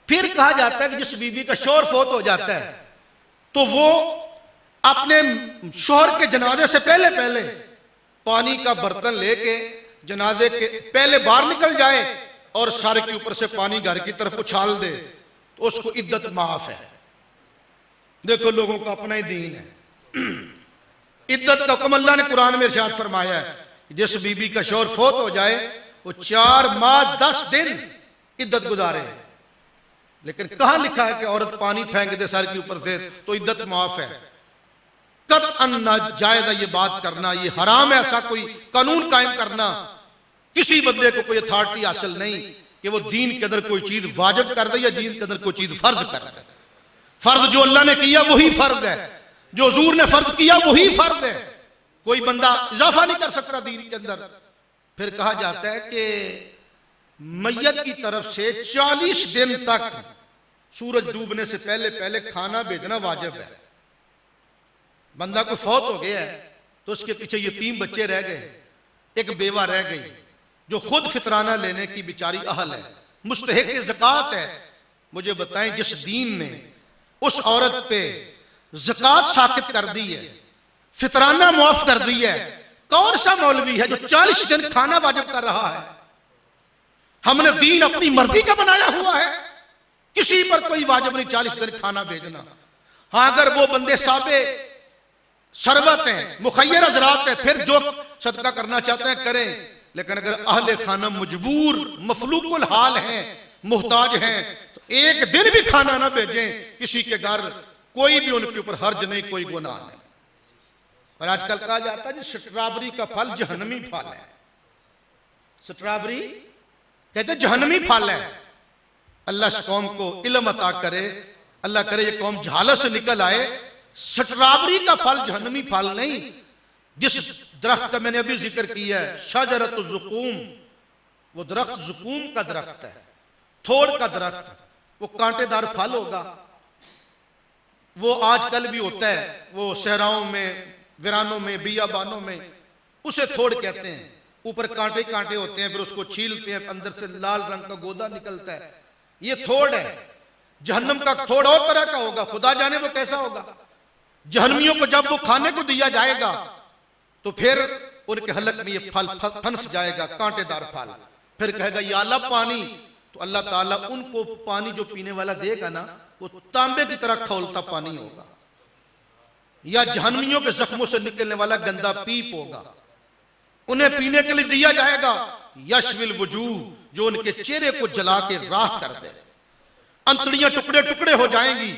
फिर कहा जाता है कि जिस बीवी का शौहर फोत हो जाता है तो वो अपने शौहर के जनाजे से पहले पहले पानी का बर्तन लेके जनाजे के पहले बाहर निकल जाए और सर के ऊपर से पानी घर की तरफ उछाल दे तो उसको इद्दत माफ है। देखो लोगों का अपना ही दीन है। इद्दत का हुक्म अल्लाह ने कुरान में इरशाद फरमाया है, जिस बीबी का शौहर फोत हो जाए वो 4 माह 10 दिन इद्दत गुजारे। लेकिन कहां लिखा है कि औरत पानी फेंक दे सर के ऊपर से तो इद्दत माफ है? कतअन नाजायज ये बात करना, ये हराम है ऐसा कोई कानून कायम करना। किसी बंदे को कोई अथॉरिटी हासिल नहीं कि वो दीन के अंदर कोई चीज वाजिब कर दे या दीन के अंदर कोई चीज फर्ज कर दे। फर्ज जो अल्लाह ने किया वही फर्ज है, जो हुजूर ने फर्ज किया वही फर्ज है। कोई बंदा इजाफा नहीं कर सकता दीन के अंदर। फिर कहा जाता है कि मैयत की तरफ से 40 दिन तक सूरज डूबने से पहले पहले खाना भेजना वाजिब है। बंदा को फौत हो गया है तो उसके पीछे यतीम बच्चे रह गए, एक बेवा रह गई जो खुद फितराना लेने की बेचारी अहल है, मुस्तहिक ज़कात है। मुझे बताएं, जिस दीन ने उस औरत पे ज़कात साकित कर दी है, फितराना मुआफ कर दी है, कौन सा मौलवी है जो 40 दिन खाना वाजिब कर रहा है? हमने दीन अपनी मर्जी का बनाया हुआ है, किसी पर कोई वाजिब नहीं 40 दिन खाना भेजना। हाँ, अगर वो बंदे साबे शरबत हैं, मुखय्यर हजरात हैं, फिर जो सदका करना चाहते हैं करें। लेकिन अगर अहले खाना मजबूर मफलूकुल हाल हैं, मुहताज हैं, तो एक दिन भी खाना ना भेजें किसी के घर, कोई भी उनके ऊपर हर्ज नहीं, कोई गुनाह नहीं। और आजकल कहा जाता है स्ट्रॉबेरी का फल जहन्नमी फल है। स्ट्रॉबेरी कहते जहन्नमी फल है। अल्लाह इस कौम को इल्म अता करे, अल्लाह करे ये कौम झालस से निकल आए। स्ट्रॉबेरी का फल जहन्नमी फल नहीं। जिस दरख्त का मैंने अभी जिक्र किया है, शजरत ज़ुक़ूम, वो दरख्त ज़ुक़ूम का दरख्त है, थोड़ का दरख्त, वो कांटेदार फल होगा। वो आजकल भी होता है, वो सहराओं में, वीरानों में, बियाबानों में, उसे थोड़ कहते हैं। ऊपर कांटे कांटे होते हैं, फिर उसको छीलते हैं, अंदर से लाल रंग का गोदा निकलता है, ये थोड़ है। जहन्नम का थोड़ और तरह का होगा, खुदा जाने वो कैसा होगा। जहन्नमियों को जब वो खाने को दिया जाएगा तो फिर उनके हलक में ये फल फंस जाएगा, कांटेदार फल। फिर कहेगा या अल्लाह पानी, तो अल्लाह ताला उनको पानी जो पीने वाला देगा ना, वो तांबे की तरह खौलता पानी होगा। या जहन्नमियों के जख्मों से निकलने वाला गंदा पीप होगा, उन्हें पीने के लिए दिया जाएगा। यशविल वजूह, जो उनके चेहरे को जला के राख कर दे, अंतड़ियां टुकड़े टुकड़े हो जाएंगी।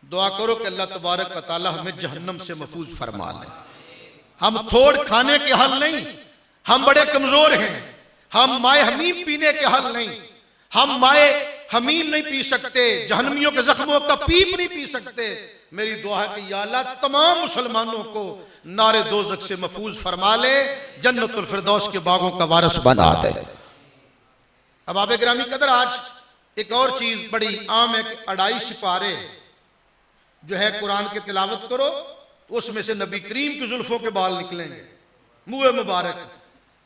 दुआ करो कि अल्लाह तबारक व तआला हमें जहन्नम से महफूज फरमा ले। हम थोड़ खाने के हल नहीं, हम बड़े कमजोर हैं। हम माए हमीम पीने के हल नहीं, हम माए हमीम नहीं पी सकते, जहन्नमियों के जख्मों का पीप नहीं पी सकते। मेरी दुआ है कि या अल्लाह तमाम मुसलमानों को नारे दोज़ख से महफूज फरमा ले, जन्नतुल फिरदौस के बागों का वारिस बना दे। अब आबे गिरामी कदर, आज एक और चीज बड़ी आम है कि 2.5 सिपारे जो है कुरान की तिलावत करो, उसमें से नबी करीम की जुल्फों के बाल निकलेंगे, मुँह मुबारक।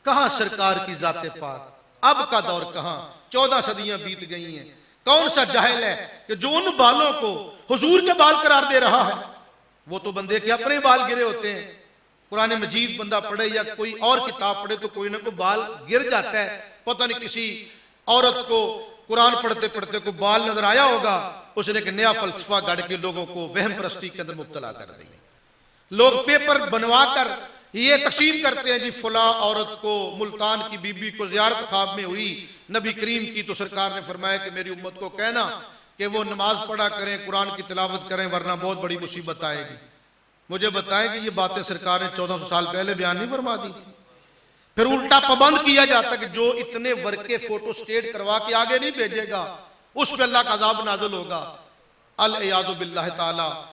कहां सरकार की जाते पाक, अब का दौर कहां, 14 सदियां बीत गई हैं। कौन सा जाहिल है कि जो उन बालों को हुजूर के बाल करार दे रहा है? वो तो बंदे के अपने बाल गिरे होते हैं। कुरान मजीद बंदा पढ़े या कोई और किताब पढ़े तो कोई ना कोई बाल गिर जाता है। पता नहीं किसी औरत को कुरान पढ़ते पढ़ते को बाल नजर आया होगा, उसने एक नया फलसफा गढ़ के लोगों को वहम परस्ती के अंदर मुब्तला कर दिया। लोग पेपर बनवा कर ये तकसीम करते हैं जी, फला औरत को, मुल्तान की बीबी को जियारत ख्वाब में हुई नबी करीम की, तो सरकार ने फरमाया कि मेरी उम्मत को कहना कि वो नमाज पढ़ा करें, कुरान की तिलावत करें, वरना बहुत बड़ी मुसीबत आएगी। मुझे बताएं कि ये बातें सरकार ने 1400 साल पहले बयान नहीं फरमा दी थी? फिर उल्टा पाबंद किया जाता कि जो इतने वर्ग के फोटो स्टेट करवा के आगे नहीं भेजेगा उस पर अल्लाह का अज़ाब नाज़िल होगा। अल इयाज़ु बिल्लाह ताला।